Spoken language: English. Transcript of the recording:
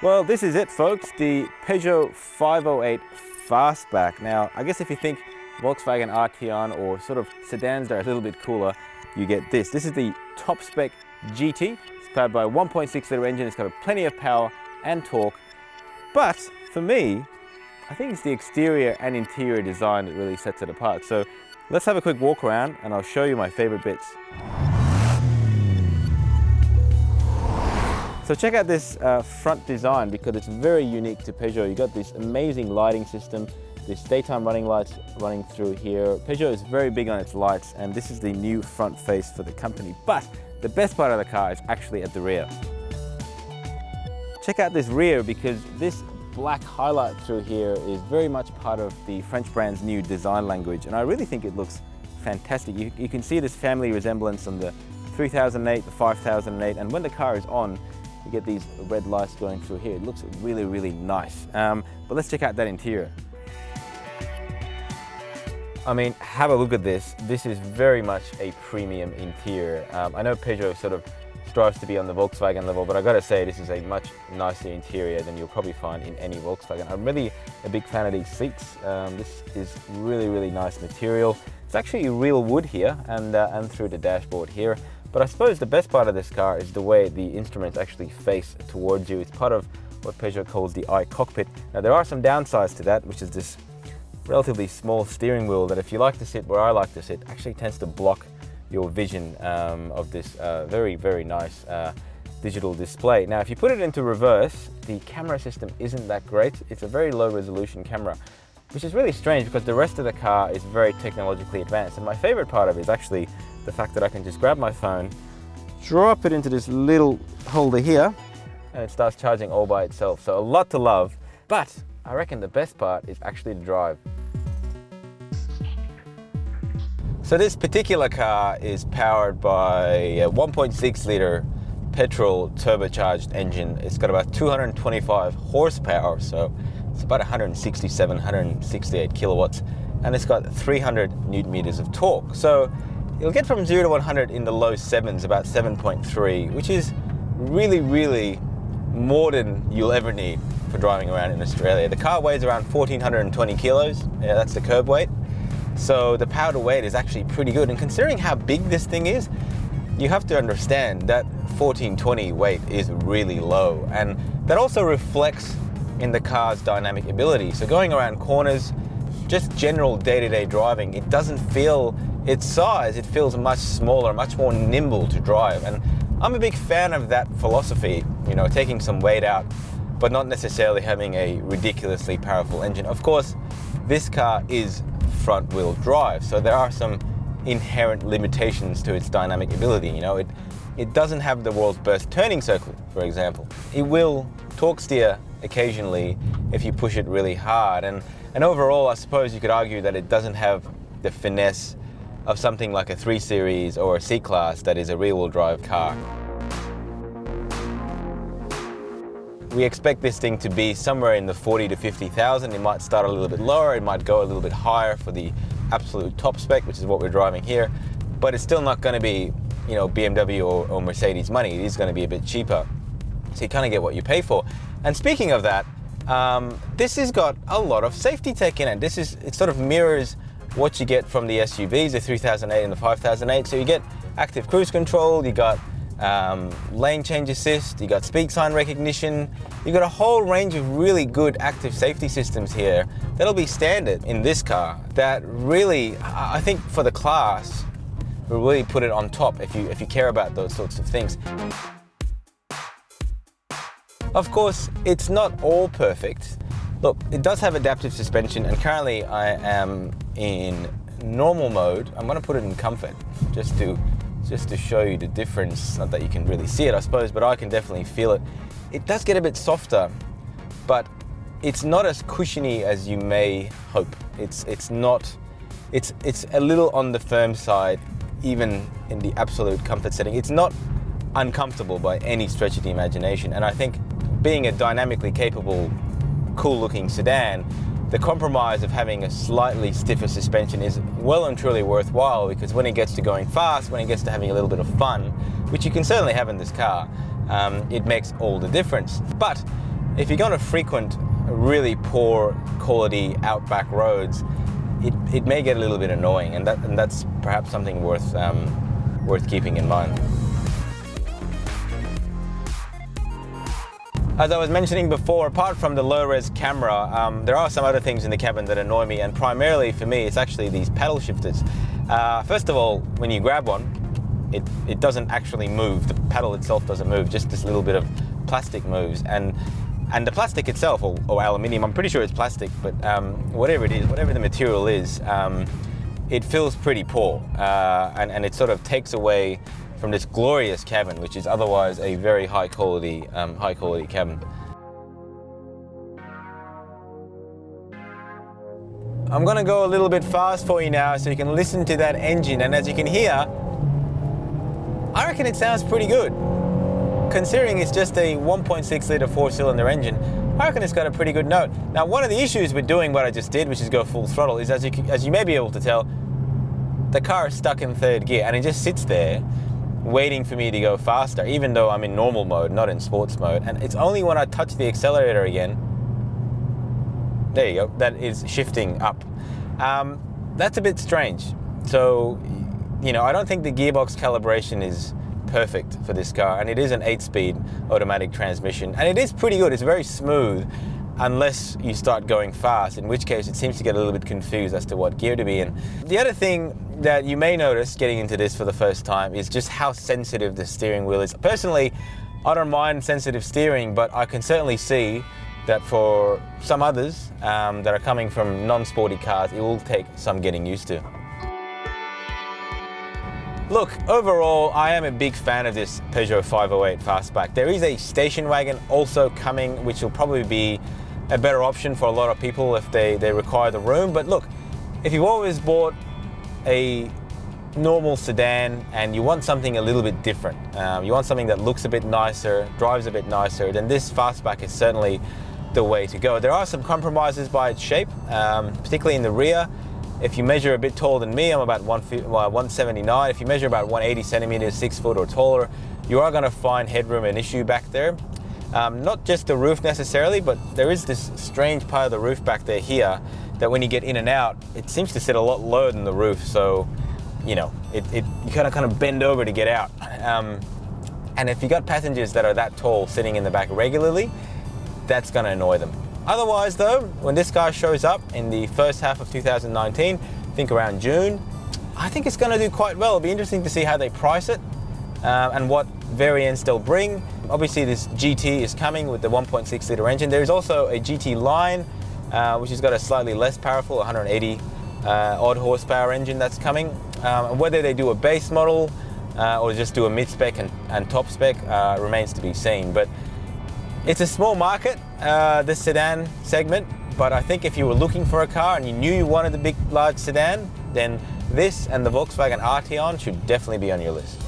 Well, this is it, folks, the Peugeot 508 Fastback. Now, I guess if you think Volkswagen Arteon or sort of sedans that are a little bit cooler, you get this. This is the top spec GT. It's powered by a 1.6 litre engine. It's got plenty of power and torque. But for me, I think it's the exterior and interior design that really sets it apart. So let's have a quick walk around and I'll show you my favorite bits. So check out this front design because it's very unique to Peugeot. You got this amazing lighting system, this daytime running lights running through here. Peugeot is very big on its lights, and this is the new front face for the company. But the best part of the car is actually at the rear. Check out this rear because this black highlight through here is very much part of the French brand's new design language, and I really think it looks fantastic. You can see this family resemblance on the 3008, the 5008, and when the car is on, you get these red lights going through here. It looks really, really nice. But let's check out that interior. I mean, have a look at this. This is very much a premium interior. I know Peugeot sort of strives to be on the Volkswagen level, but I gotta say this is a much nicer interior than you'll probably find in any Volkswagen. I'm really a big fan of these seats. This is really, really nice material. It's actually real wood here and through the dashboard here. But I suppose the best part of this car is the way the instruments actually face towards you. It's part of what Peugeot calls the iCockpit. Now there are some downsides to that, which is this relatively small steering wheel that if you like to sit where I like to sit, actually tends to block your vision of this very, very nice digital display. Now if you put it into reverse, the camera system isn't that great. It's a very low resolution camera, which is really strange because the rest of the car is very technologically advanced. And my favorite part of it is actually the fact that I can just grab my phone, drop it into this little holder here, and it starts charging all by itself. So a lot to love, but I reckon the best part is actually the drive. So this particular car is powered by a 1.6 litre petrol turbocharged engine. It's got about 225 horsepower, so it's about 167, 168 kilowatts, and it's got 300 newton meters of torque. So you'll get from 0 to 100 in the low sevens, about 7.3, which is really, really more than you'll ever need for driving around in Australia. The car weighs around 1,420 kilos. Yeah, that's the curb weight. So the power to weight is actually pretty good. And considering how big this thing is, you have to understand that 1,420 weight is really low. And that also reflects in the car's dynamic ability. So going around corners, just general day-to-day driving, it doesn't feel its size. It feels much smaller, much more nimble to drive. And I'm a big fan of that philosophy, you know, taking some weight out, but not necessarily having a ridiculously powerful engine. Of course, this car is front-wheel drive, so there are some inherent limitations to its dynamic ability. You know, it doesn't have the world's best turning circle, for example. It will torque steer occasionally if you push it really hard. And overall, I suppose you could argue that it doesn't have the finesse of something like a 3 Series or a C-Class that is a rear-wheel drive car. We expect this thing to be somewhere in the 40 to 50,000. It might start a little bit lower, it might go a little bit higher for the absolute top spec, which is what we're driving here, but it's still not going to be, you know, BMW or Mercedes money. It is going to be a bit cheaper. So you kind of get what you pay for. And speaking of that, this has got a lot of safety tech in it. It sort of mirrors what you get from the SUVs, the 3008 and the 5008. So you get active cruise control, you got lane change assist, you got speed sign recognition, you got a whole range of really good active safety systems here that'll be standard in this car that really, I think for the class, will really put it on top if you care about those sorts of things. Of course, it's not all perfect. Look, it does have adaptive suspension, and currently I am in normal mode. I'm going to put it in comfort just to show you the difference. Not that you can really see it, I suppose, but I can definitely feel it. It does get a bit softer, but it's not as cushiony as you may hope. It's a little on the firm side, even in the absolute comfort setting. It's not uncomfortable by any stretch of the imagination, and I think being a dynamically capable, cool-looking sedan, the compromise of having a slightly stiffer suspension is well and truly worthwhile, because when it gets to going fast, when it gets to having a little bit of fun, which you can certainly have in this car, it makes all the difference. But if you're going to frequent really poor quality outback roads, it may get a little bit annoying, and that's perhaps something worth keeping in mind. As I was mentioning before, apart from the low-res camera, there are some other things in the cabin that annoy me, and primarily for me, it's actually these paddle shifters. First of all, when you grab one, it doesn't actually move. The paddle itself doesn't move, just this little bit of plastic moves. And the plastic itself, or aluminium, I'm pretty sure it's plastic, but whatever it is, whatever the material is, it feels pretty poor, and it sort of takes away from this glorious cabin, which is otherwise a very high quality cabin. I'm gonna go a little bit fast for you now so you can listen to that engine, and as you can hear, I reckon it sounds pretty good. Considering it's just a 1.6 litre 4-cylinder engine, I reckon it's got a pretty good note. Now, one of the issues with doing what I just did, which is go full throttle, is as you may be able to tell, the car is stuck in third gear and it just sits there waiting for me to go faster, even though I'm in normal mode, not in sports mode. And it's only when I touch the accelerator again, there you go, that is shifting up. That's a bit strange. So, you know, I don't think the gearbox calibration is perfect for this car, and it is an 8-speed automatic transmission, and it is pretty good. It's very smooth unless you start going fast, in which case it seems to get a little bit confused as to what gear to be in. The other thing that you may notice getting into this for the first time is just how sensitive the steering wheel is. Personally, I don't mind sensitive steering, but I can certainly see that for some others that are coming from non-sporty cars, it will take some getting used to. Look, overall, I am a big fan of this Peugeot 508 Fastback. There is a station wagon also coming, which will probably be a better option for a lot of people if they require the room. But look, if you've always bought a normal sedan and you want something a little bit different, you want something that looks a bit nicer, drives a bit nicer, then this Fastback is certainly the way to go. There are some compromises by its shape, particularly in the rear. If you measure a bit taller than me, I'm about 179. If you measure about 180 centimeters, 6 foot or taller, you are going to find headroom an issue back there. Not just the roof necessarily, but there is this strange part of the roof back there here that when you get in and out, it seems to sit a lot lower than the roof. So, you know, you gotta kind of bend over to get out. And if you got passengers that are that tall sitting in the back regularly, that's going to annoy them. Otherwise though, when this car shows up in the first half of 2019, I think around June, I think it's going to do quite well. It'll be interesting to see how they price it and what variants they'll bring. Obviously this GT is coming with the 1.6 litre engine. There's also a GT line, which has got a slightly less powerful 180 odd horsepower engine that's coming. Whether they do a base model or just do a mid-spec and top spec remains to be seen. But it's a small market, this sedan segment, but I think if you were looking for a car and you knew you wanted a big, large sedan, then this and the Volkswagen Arteon should definitely be on your list.